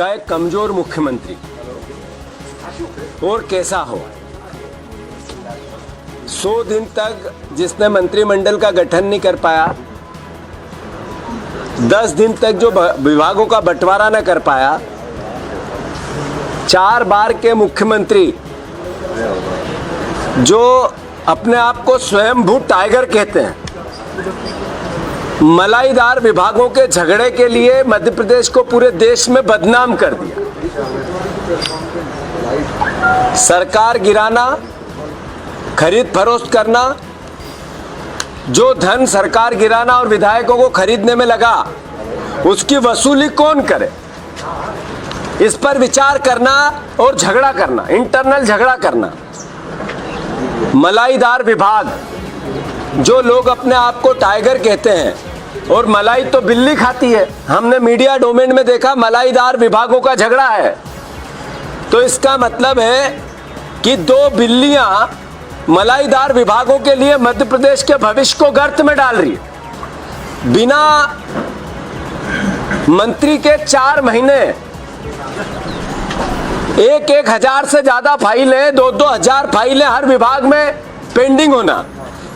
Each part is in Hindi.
का एक कमजोर मुख्यमंत्री और कैसा हो। 100 दिन तक जिसने मंत्रिमंडल का गठन नहीं कर पाया, 10 दिन तक जो विभागों का बंटवारा न कर पाया, 4 बार के मुख्यमंत्री जो अपने आप को स्वयंभू टाइगर कहते हैं, मलाईदार विभागों के झगड़े के लिए मध्य प्रदेश को पूरे देश में बदनाम कर दिया। सरकार गिराना, खरीद फरोख्त करना, जो धन सरकार गिराना और विधायकों को खरीदने में लगा उसकी वसूली कौन करे, इस पर विचार करना और झगड़ा करना, इंटरनल झगड़ा करना। मलाईदार विभाग, जो लोग अपने आप को टाइगर कहते हैं, और मलाई तो बिल्ली खाती है, हमने मीडिया डोमेन में देखा मलाईदार विभागों का झगड़ा है। तो इसका मतलब है कि 2 बिल्लियां मलाईदार विभागों के लिए मध्य प्रदेश के भविष्य को गर्त में डाल रही है। बिना मंत्री के 4 महीने 1,000 से ज्यादा फाइलें, 2-2 हजार फाइलें हर विभाग में पेंडिंग होना,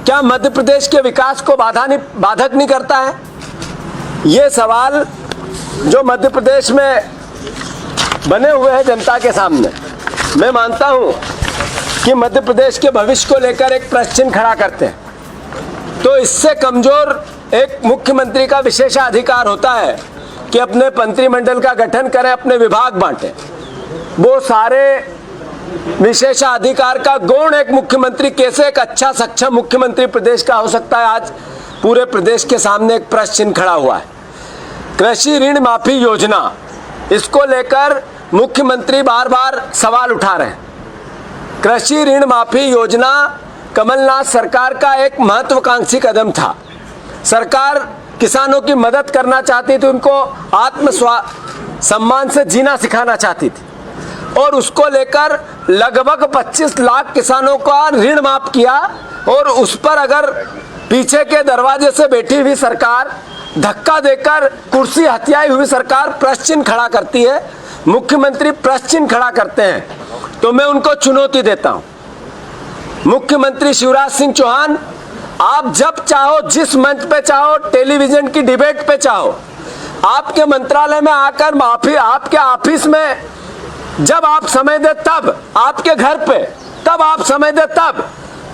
क्या मध्य प्रदेश के विकास को बाधक नहीं करता है? ये सवाल जो मध्य प्रदेश में बने हुए हैं जनता के सामने, मैं मानता हूं कि मध्य प्रदेश के भविष्य को लेकर एक प्रश्न चिन्ह खड़ा करते हैं। तो इससे कमजोर एक मुख्यमंत्री का विशेषाधिकार होता है कि अपने मंत्रिमंडल का गठन करें, अपने विभाग बांटें। वो सारे विशेषाधिकार का गौण एक मुख्यमंत्री कैसे एक अच्छा सक्षम मुख्यमंत्री प्रदेश का हो सकता है? आज पूरे प्रदेश के सामने एक प्रश्न चिन्ह खड़ा हुआ है। कृषि ऋण माफी योजना, इसको लेकर मुख्यमंत्री बार बार सवाल उठा रहे हैं। कृषि ऋण माफी योजना कमलनाथ सरकार का एक महत्वाकांक्षी कदम था। सरकार किसानों की मदद करना चाहती थी, उनको सम्मान से जीना सिखाना चाहती थी, और उसको लेकर लगभग 25 लाख किसानों का ऋण माफ किया। और उस पर अगर पीछे के दरवाजे से बैठी हुई सरकार, धक्का देकर कुर्सी हथियाई हुई सरकार प्रश्न चिन्ह खड़ा करती है, मुख्यमंत्री प्रश्न चिन्ह खड़ा करते हैं, तो मैं उनको चुनौती देता हूं। मुख्यमंत्री शिवराज सिंह चौहान, आप जब चाहो, जिस मंच पे चाहो, टेलीविजन की डिबेट पे चाहो, आपके मंत्रालय में आकर माफी, आपके ऑफिस में जब आप समय दे तब, आपके घर पे तब आप समय दे तब,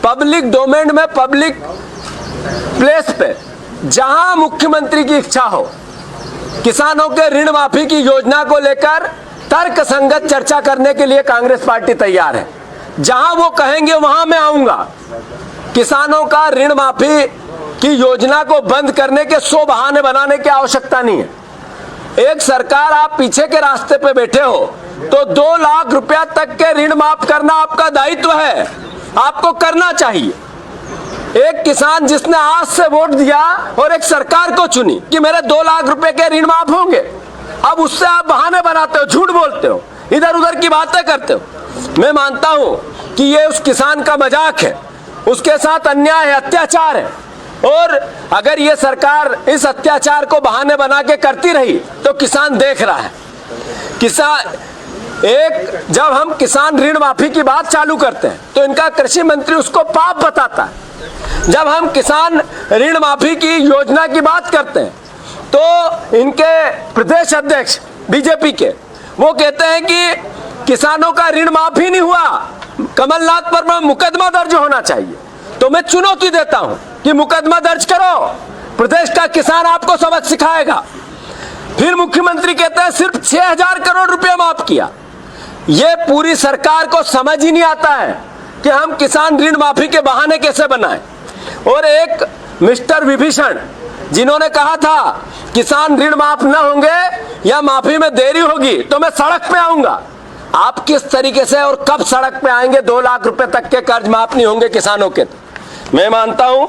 पब्लिक डोमेन में, पब्लिक प्लेस पे, जहां मुख्यमंत्री की इच्छा हो, किसानों के ऋण माफी की योजना को लेकर तर्कसंगत चर्चा करने के लिए कांग्रेस पार्टी तैयार है। जहां वो कहेंगे वहां मैं आऊंगा। किसानों का ऋण माफी की योजना को बंद करने के 100 बहाने बनाने की आवश्यकता नहीं है। एक सरकार, आप पीछे के रास्ते पे बैठे हो, तो 2 लाख रुपया तक के ऋण माफ करना आपका दायित्व है, आपको करना चाहिए। एक किसान जिसने आज से वोट दिया और एक सरकार को चुनी कि मेरे 2 लाख रुपए के ऋण माफ होंगे, अब उससे आप बहाने बनाते हो, झूठ बोलते हो, इधर उधर की बातें करते हो। मैं मानता हूं कि ये उस किसान का मजाक है, उसके साथ अन्याय है, अत्याचार है, और अगर ये सरकार इस अत्याचार को बहाने बना के करती रही तो किसान देख रहा है। जब हम किसान ऋण माफी की बात चालू करते हैं तो इनका कृषि मंत्री उसको पाप बताता है। जब हम किसान ऋण माफी की योजना की बात करते हैं तो इनके प्रदेश अध्यक्ष बीजेपी के, वो कहते हैं कि किसानों का ऋण माफी नहीं हुआ, कमलनाथ पर मुकदमा दर्ज होना चाहिए। तो मैं चुनौती देता हूं कि मुकदमा दर्ज करो, प्रदेश का किसान आपको सबक सिखाएगा। फिर मुख्यमंत्री कहते हैं सिर्फ 6,000 करोड़ रुपया माफ किया। ये पूरी सरकार को समझ ही नहीं आता है कि हम किसान ऋण माफी के बहाने कैसे बनाएं। और एक मिस्टर विभीषण, जिन्होंने कहा था किसान ऋण माफ न होंगे या माफी में देरी होगी तो मैं सड़क पे आऊंगा। आप किस तरीके से और कब सड़क पे आएंगे? 2 लाख रुपए तक के कर्ज माफ नहीं होंगे किसानों के। मैं मानता हूं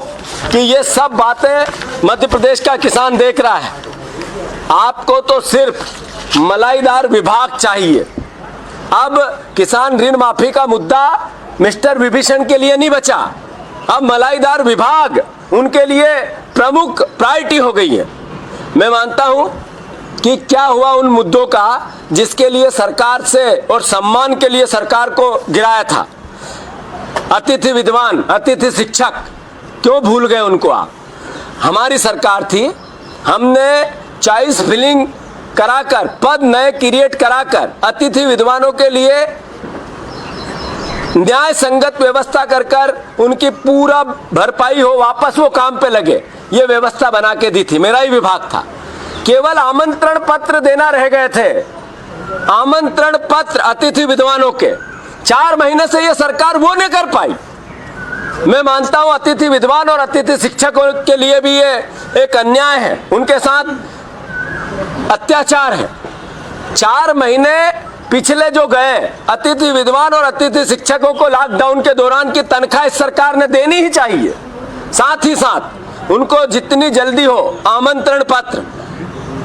कि ये सब बातें मध्य प्रदेश का किसान देख रहा है। आपको तो सिर्फ मलाईदार विभाग चाहिए। अब किसान ऋण माफी का मुद्दा मिस्टर विभीषण के लिए नहीं बचा, अब मलाईदार विभाग उनके लिए प्रमुख प्रायोरिटी हो गई है। मैं मानता हूं कि क्या हुआ उन मुद्दों का जिसके लिए सरकार से और सम्मान के लिए सरकार को गिराया था। अतिथि विद्वान, अतिथि शिक्षक, क्यों भूल गए उनको आप? हमारी सरकार थी, हमने चॉइस फिलिंग कराकर, पद नए क्रिएट कराकर अतिथि विद्वानों के लिए न्याय संगत व्यवस्था कर कर उनकी पूरा भरपाई हो, वापस वो काम पे लगे, ये व्यवस्था बना के दी थी। मेरा ही विभाग था। केवल आमंत्रण पत्र देना रह गए थे, आमंत्रण पत्र अतिथि विद्वानों के। 4 महीने से ये सरकार वो नहीं कर पाई। मैं मानता हूं अतिथि विद्वान और अतिथि शिक्षकों के लिए भी ये एक अन्याय है, उनके साथ अत्याचार है। 4 महीने पिछले जो गए, अतिथि विद्वान और अतिथि शिक्षकों को लॉकडाउन के दौरान की तनख्वाह इस सरकार ने देनी ही चाहिए। साथ ही साथ उनको जितनी जल्दी हो आमंत्रण पत्र,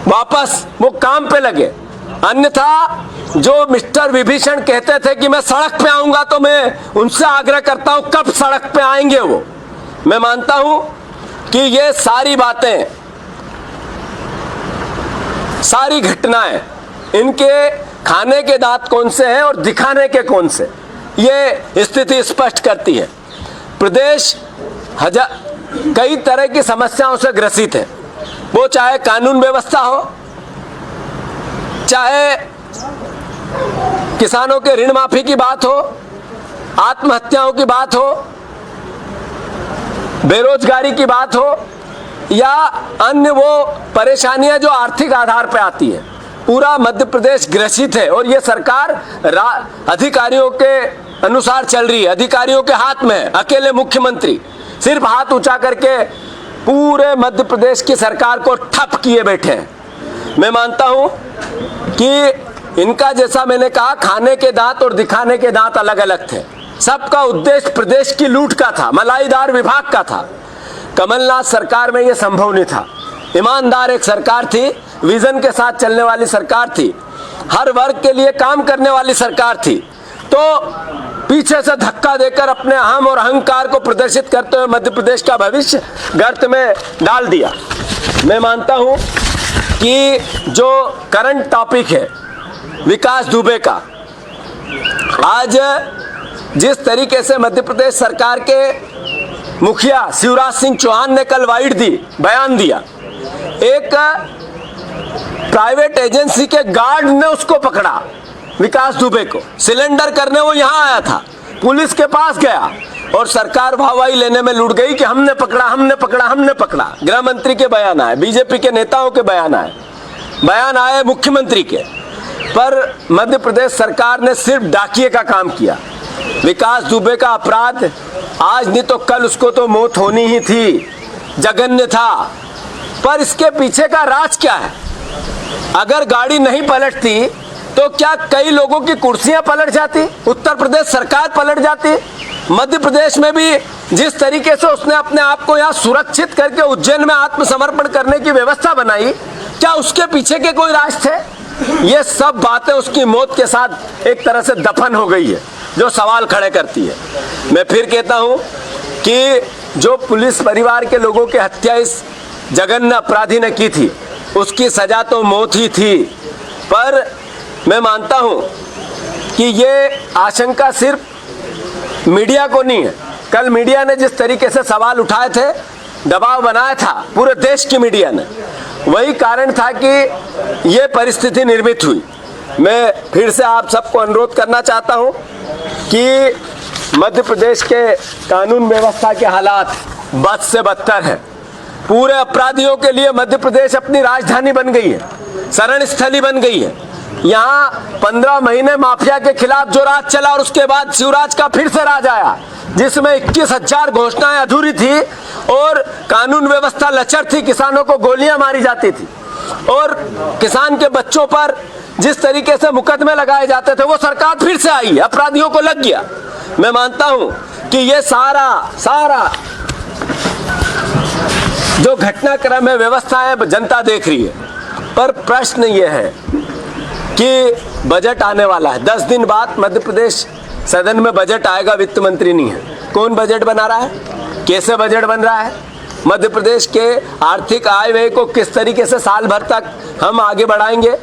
वापस वो काम पे लगे। अन्यथा जो मिस्टर विभीषण कहते थे कि मैं सड़क पे आऊंगा, तो मैं उनसे आग्रह करता हूं कब सड़क पे आएंगे वो। मैं मानता हूं कि ये सारी बातें, सारी घटनाएं, इनके खाने के दांत कौन से हैं और दिखाने के कौन से, ये स्थिति स्पष्ट करती है। प्रदेश कई तरह की समस्याओं से ग्रसित है, वो चाहे कानून व्यवस्था हो, चाहे किसानों के ऋण माफी की बात हो, आत्महत्याओं की बात हो, बेरोजगारी की बात हो, या अन्य वो परेशानियां जो आर्थिक आधार पर आती है। पूरा मध्य प्रदेश ग्रसित है और ये सरकार अधिकारियों के अनुसार चल रही है, अधिकारियों के हाथ में है। अकेले मुख्यमंत्री सिर्फ हाथ ऊंचा करके पूरे मध्य प्रदेश की सरकार को ठप किए बैठे हैं। मैं मानता हूं कि इनका, जैसा मैंने कहा, खाने के दांत और दिखाने के दांत अलग अलग थे। सबका उद्देश्य प्रदेश की लूट का था, मलाईदार विभाग का था। कमलनाथ सरकार में यह संभव नहीं था। ईमानदार एक सरकार थी, विजन के साथ चलने वाली सरकार थी, हर वर्ग के लिए काम करने वाली सरकार थी। तो पीछे से धक्का देकर अपने अहम और अहंकार को प्रदर्शित करते हुए मध्य प्रदेश का भविष्य गर्त में डाल दिया। मैं मानता हूं कि जो करंट टॉपिक है विकास दुबे का, आज जिस तरीके से मध्य प्रदेश सरकार के मुखिया शिवराज सिंह चौहान ने कल बयान दिया, एक प्राइवेट एजेंसी के गार्ड ने उसको पकड़ा, विकास दुबे को सिलेंडर करने वो यहां आया था, पुलिस के पास गया और सरकार वाहवाही लेने में लुट गई कि हमने पकड़ा, हमने पकड़ा, हमने पकड़ा। गृह मंत्री के बयान आए, बीजेपी के नेताओं के बयान आए, मुख्यमंत्री के, पर मध्य प्रदेश सरकार ने सिर्फ डाकिए का काम किया। विकास दुबे का अपराध आज नहीं तो कल उसको तो मौत होनी ही थी, जघन्य था। पर इसके पीछे का राज क्या है? अगर गाड़ी नहीं पलटती तो क्या कई लोगों की कुर्सियां पलट जाती, उत्तर प्रदेश सरकार पलट जाती? मध्य प्रदेश में भी जिस तरीके से उसने अपने आप को यहाँ सुरक्षित करके उज्जैन में आत्मसमर्पण करने की व्यवस्था बनाई, क्या उसके पीछे के कोई राज थे? ये सब बातें उसकी मौत के साथ एक तरह से दफन हो गई है, जो सवाल खड़े करती है। मैं फिर कहता हूं कि जो पुलिस परिवार के लोगों की हत्या इस जघन्य अपराधी ने की थी, उसकी सजा तो मौत ही थी। पर मैं मानता हूं कि ये आशंका सिर्फ मीडिया को नहीं है। कल मीडिया ने जिस तरीके से सवाल उठाए थे, दबाव बनाया था पूरे देश की मीडिया ने, वही कारण था कि ये परिस्थिति निर्मित हुई। मैं फिर से आप सबको अनुरोध करना चाहता हूं कि मध्य प्रदेश के कानून व्यवस्था के हालात बद से बदतर है। पूरे अपराधियों के लिए मध्य प्रदेश अपनी राजधानी बन गई है, शरण स्थली बन गई है। यहाँ 15 महीने माफिया के खिलाफ जो राज चला और उसके बाद शिवराज का फिर से राज आया, जिसमें 21,000 घोषणाएं अधूरी थी और कानून व्यवस्था लचर थी, किसानों को गोलियां मारी जाती थी और किसान के बच्चों पर जिस तरीके से मुकदमे लगाए जाते थे, वो सरकार फिर से आई, अपराधियों को लग गया। मैं मानता हूं कि ये सारा जो घटनाक्रम है, व्यवस्था है, जनता देख रही है। पर प्रश्न ये है कि बजट आने वाला है, 10 दिन बाद मध्य प्रदेश सदन में बजट आएगा, वित्त मंत्री नहीं है। कौन बजट बना रहा है, कैसे बजट बन रहा है, मध्य प्रदेश के आर्थिक आय व्यय को किस तरीके से साल भर तक हम आगे बढ़ाएंगे।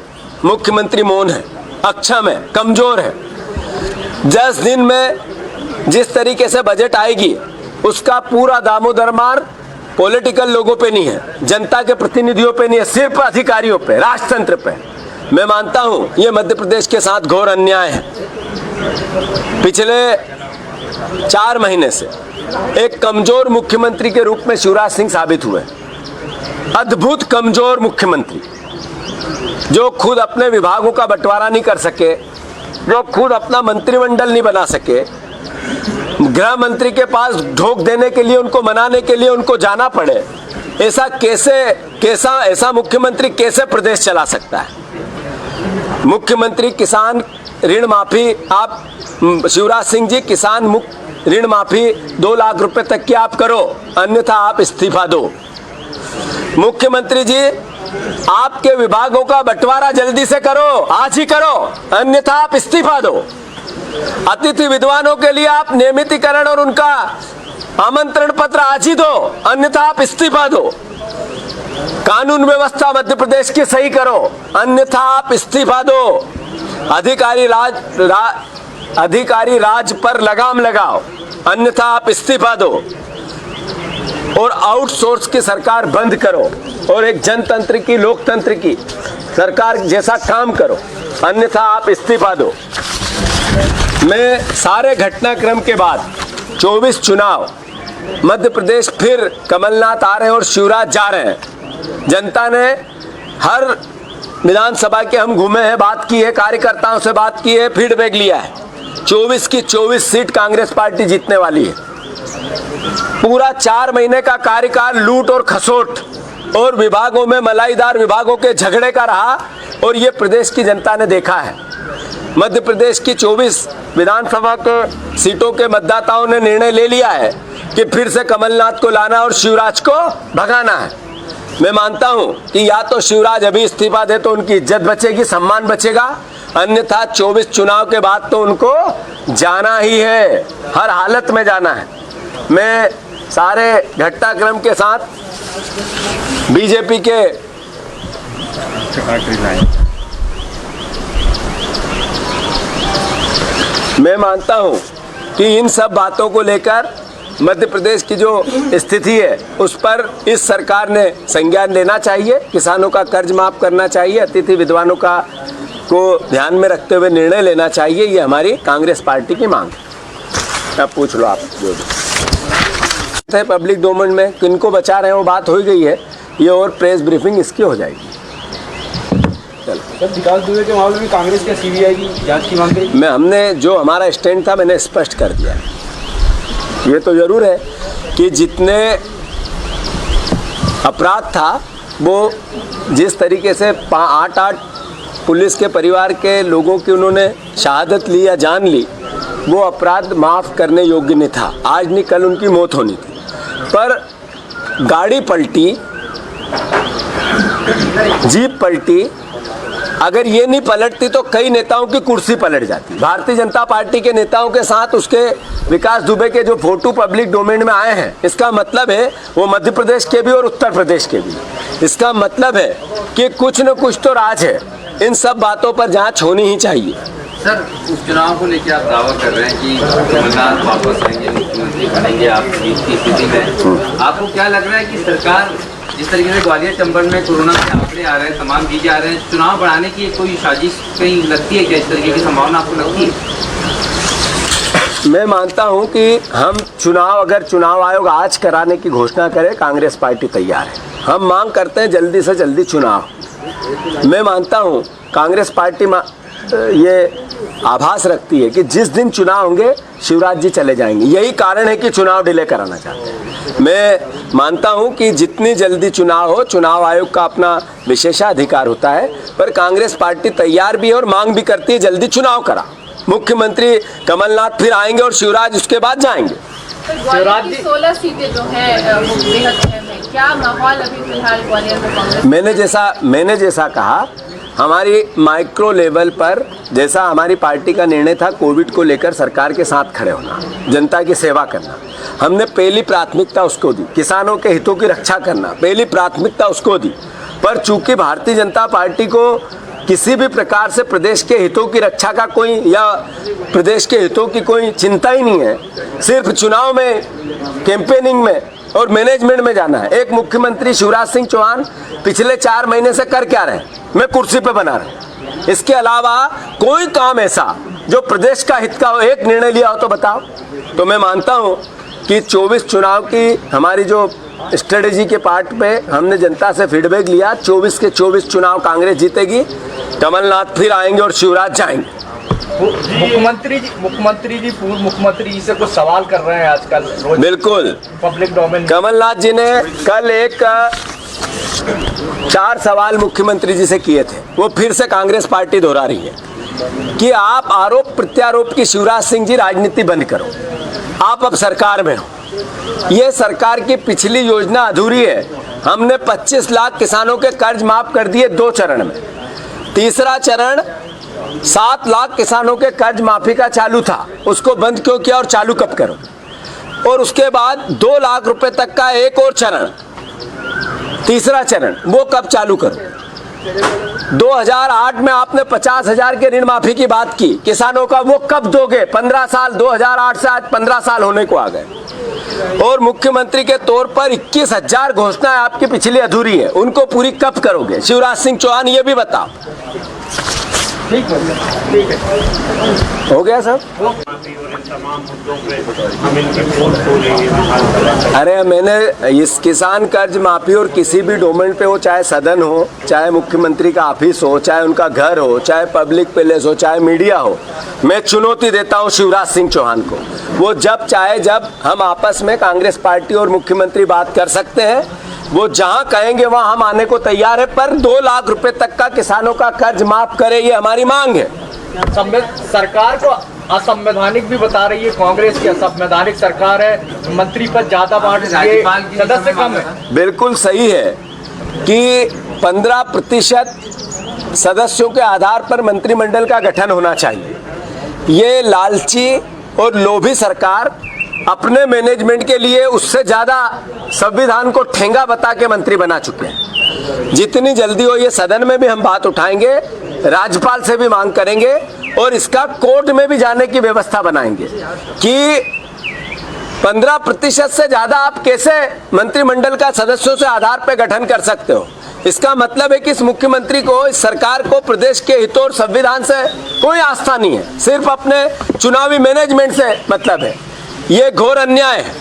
मुख्यमंत्री मौन है, अक्षम है, कमजोर है। 10 दिन में जिस तरीके से बजट आएगी उसका पूरा दामोदरमार पॉलिटिकल लोगों पे नहीं है, जनता के प्रतिनिधियों पे नहीं है, सिर्फ अधिकारियों पे, राजतंत्र पे। मैं मानता हूं ये मध्य प्रदेश के साथ घोर अन्याय है। पिछले 4 महीने से एक कमजोर मुख्यमंत्री के रूप में शिवराज सिंह साबित हुए। अद्भुत कमजोर मुख्यमंत्री जो खुद अपने विभागों का बंटवारा नहीं कर सके, जो खुद अपना मंत्रिमंडल नहीं बना सके, गृह मंत्री के पास ढोक देने के लिए, उनको मनाने के लिए उनको जाना पड़े। ऐसा मुख्यमंत्री कैसे प्रदेश चला सकता है। मुख्यमंत्री किसान ऋण माफी, आप शिवराज सिंह जी किसान ऋण माफी 2 लाख रुपए तक की आप करो, अन्यथा आप इस्तीफा दो। मुख्यमंत्री जी आपके विभागों का बंटवारा जल्दी से करो, आज ही करो, अन्यथा आप इस्तीफा दो। अतिथि विद्वानों के लिए आप नियमितीकरण और उनका आमंत्रण पत्र आज ही दो, अन्यथा आप इस्तीफा दो। कानून व्यवस्था मध्य प्रदेश की सही करो, अन्यथा आप इस्तीफा दो। अधिकारी राज पर लगाम लगाओ, अन्यथा आप इस्तीफा दो। और आउटसोर्स की सरकार बंद करो और एक जनतंत्र की, लोकतंत्र की सरकार जैसा काम करो, अन्यथा आप इस्तीफा दो। मैं सारे घटनाक्रम के बाद 24 चुनाव, मध्य प्रदेश फिर कमलनाथ आ रहे हैं और शिवराज जा रहे हैं। जनता ने हर विधानसभा के हम घूमे हैं, बात की है, कार्यकर्ताओं से बात की है, फीडबैक लिया है। 24 की 24 सीट कांग्रेस पार्टी जीतने वाली है। पूरा 4 महीने का कार्यकाल लूट और खसोट और विभागों में मलाईदार विभागों के झगड़े का रहा और ये प्रदेश की जनता ने देखा है। मध्य प्रदेश की 24 विधानसभा के सीटों के मतदाताओं ने निर्णय ले लिया है कि फिर से कमलनाथ को लाना और शिवराज को भगाना है। मैं मानता हूं कि या तो शिवराज अभी इस्तीफा दे तो उनकी इज्जत बचेगी, सम्मान बचेगा, अन्यथा 24 चुनाव के बाद तो उनको जाना ही है, हर हालत में जाना है। मैं सारे घटनाक्रम के साथ बीजेपी के मैं मानता हूं कि इन सब बातों को लेकर मध्य प्रदेश की जो स्थिति है उस पर इस सरकार ने संज्ञान लेना चाहिए, किसानों का कर्ज माफ करना चाहिए, अतिथि विद्वानों का को ध्यान में रखते हुए निर्णय लेना चाहिए। ये हमारी कांग्रेस पार्टी की मांग है। अब पूछ लो आप जो भी पब्लिक डोमेन में किनको बचा रहे हैं, वो बात हो गई है। ये और प्रेस ब्रीफिंग इसकी हो जाएगी। सर, विकास दुबे के मामले में कांग्रेस क्या सीबीआई की जांच की मांग करी? हमने जो हमारा स्टैंड था मैंने स्पष्ट कर दिया। ये तो जरूर है कि जितने अपराध था वो जिस तरीके से 8 पुलिस के परिवार के लोगों की उन्होंने शहादत ली या जान ली, वो अपराध माफ़ करने योग्य नहीं था। आज नहीं कल उनकी मौत होनी थी, पर गाड़ी पलटी, जीप पलटी, अगर ये नहीं पलटती तो कई नेताओं की कुर्सी पलट जाती। भारतीय जनता पार्टी के नेताओं के साथ उसके विकास दुबे के जो फोटो पब्लिक डोमेन में आए हैं, इसका मतलब है वो मध्य प्रदेश के भी और उत्तर प्रदेश के भी। इसका मतलब है कि कुछ न कुछ तो राज है। इन सब बातों पर जांच होनी ही चाहिए। सर, उपचुनाव को लेकर आप दावा कर रहे हैं कि कमलनाथ वापस आएंगे, मुख्यमंत्री बनेंगे आप जीत की स्थिति में। आपको क्या लग रहा है कि सरकार जिस तरीके से ग्वालियर चंबल में कोरोना के आंकड़े आ रहे हैं, तमाम चीजें आ रहे हैं, चुनाव बढ़ाने की कोई साजिश कहीं लगती है क्या? इस तरीके की संभावना आपको लगती है? मैं मानता हूं कि हम अगर चुनाव आयोग आज कराने की घोषणा करे, कांग्रेस पार्टी तैयार है। हम मांग करते हैं जल्दी से जल्दी चुनाव। मैं मानता हूं कांग्रेस पार्टी ये आभास रखती है कि जिस दिन चुनाव होंगे शिवराज जी चले जाएंगे। यही कारण है कि चुनाव डिले कराना चाहते हैं। मैं मानता हूं कि जितनी जल्दी चुनाव हो, चुनाव आयोग का अपना विशेषाधिकार होता है, पर कांग्रेस पार्टी तैयार भी है और मांग भी करती है जल्दी चुनाव करा। मुख्यमंत्री कमलनाथ फिर आएंगे और शिवराज उसके बाद जाएंगे। ग्वालियर की 16 सीटें जो हैं वो बेहद अहम है। क्या माहौल अभी फिलहाल ग्वालियर में कांग्रेस? मैंने जैसा कहा हमारी माइक्रो लेवल पर जैसा हमारी पार्टी का निर्णय था कोविड को लेकर सरकार के साथ खड़े होना, जनता की सेवा करना, हमने पहली प्राथमिकता उसको दी। किसानों के हितों की रक्षा करना पहली प्राथमिकता उसको दी। पर चूंकि भारतीय जनता पार्टी को किसी भी प्रकार से प्रदेश के हितों की रक्षा का कोई या प्रदेश के हितों की कोई चिंता ही नहीं है, सिर्फ चुनाव में, कैंपेनिंग में और मैनेजमेंट में जाना है। एक मुख्यमंत्री शिवराज सिंह चौहान पिछले 4 महीने से कर क्या रहे? मैं कुर्सी पे बना रहे। इसके अलावा कोई काम ऐसा जो प्रदेश का हित का हो, एक निर्णय लिया हो तो बताओ। तो मैं मानता हूं कि 24 चुनाव की हमारी जो स्ट्रेटेजी के पार्ट पे हमने जनता से फीडबैक लिया। 24 के 24 चुनाव कांग्रेस जीतेगी, कमलनाथ फिर आएंगे और शिवराज जाएंगे। मुख्यमंत्री जी पूर्व मुख्यमंत्री जी से कुछ सवाल कर रहे हैं आजकल बिल्कुल पब्लिक डोमेन। कमलनाथ जी ने कल एक 4 सवाल मुख्यमंत्री जी से किए थे, वो फिर से कांग्रेस पार्टी दोहरा रही है कि आप आरोप प्रत्यारोप की शिवराज सिंह जी राजनीति बंद करो, आप अब सरकार में हो। ये सरकार की पिछली योजना अधूरी है। हमने 25 लाख किसानों के कर्ज माफ कर दिए 2 चरण में। तीसरा चरण 7 लाख किसानों के कर्ज माफी का चालू था, उसको बंद क्यों किया और चालू कब करो? और उसके बाद 2 लाख रुपए तक का एक और चरण, तीसरा चरण, वो कब चालू करो? 2008 में आपने 50,000 के ऋण माफी की बात की किसानों का, वो कब दोगे? 15 साल, 2008 से आज 15 साल होने को आ गए। और मुख्यमंत्री के तौर पर 21,000 घोषणाएं आपकी पिछली अधूरी है, उनको पूरी कब करोगे? शिवराज सिंह चौहान ये भी बताओ। ठीक है हो गया सब? अरे मैंने इस किसान कर्ज माफी और किसी भी डोमेन पे हो, चाहे सदन हो, चाहे मुख्यमंत्री का ऑफिस हो, चाहे उनका घर हो, चाहे पब्लिक पैलेस हो, चाहे मीडिया हो, मैं चुनौती देता हूं शिवराज सिंह चौहान को। वो जब चाहे जब हम आपस में कांग्रेस पार्टी और मुख्यमंत्री बात कर सकते हैं, वो जहां कहेंगे वहां हम आने को तैयार है। पर 2 लाख रुपए तक का किसानों का कर्ज माफ करे, ये हमारी मांग है। सरकार को असंवैधानिक भी बता रही है कांग्रेस की, असंवैधानिक सरकार है, मंत्री पद ज्यादा बांट दिए, सदस्य कम है। बिल्कुल सही है कि 15% सदस्यों के आधार पर मंत्रिमंडल का गठन होना चाहिए। ये लालची और लोभी सरकार अपने मैनेजमेंट के लिए उससे ज्यादा संविधान को ठेंगा बता के मंत्री बना चुके हैं। जितनी जल्दी हो ये सदन में भी हम बात उठाएंगे, राज्यपाल से भी मांग करेंगे और इसका कोर्ट में भी जाने की व्यवस्था बनाएंगे कि 15% से ज्यादा आप कैसे मंत्रिमंडल का सदस्यों से आधार पर गठन कर सकते हो? इसका मतलब है कि इस मुख्यमंत्री को, इस सरकार को प्रदेश के हितों और संविधान से कोई आस्था नहीं है, सिर्फ अपने चुनावी मैनेजमेंट से मतलब है। ये घोर अन्याय है।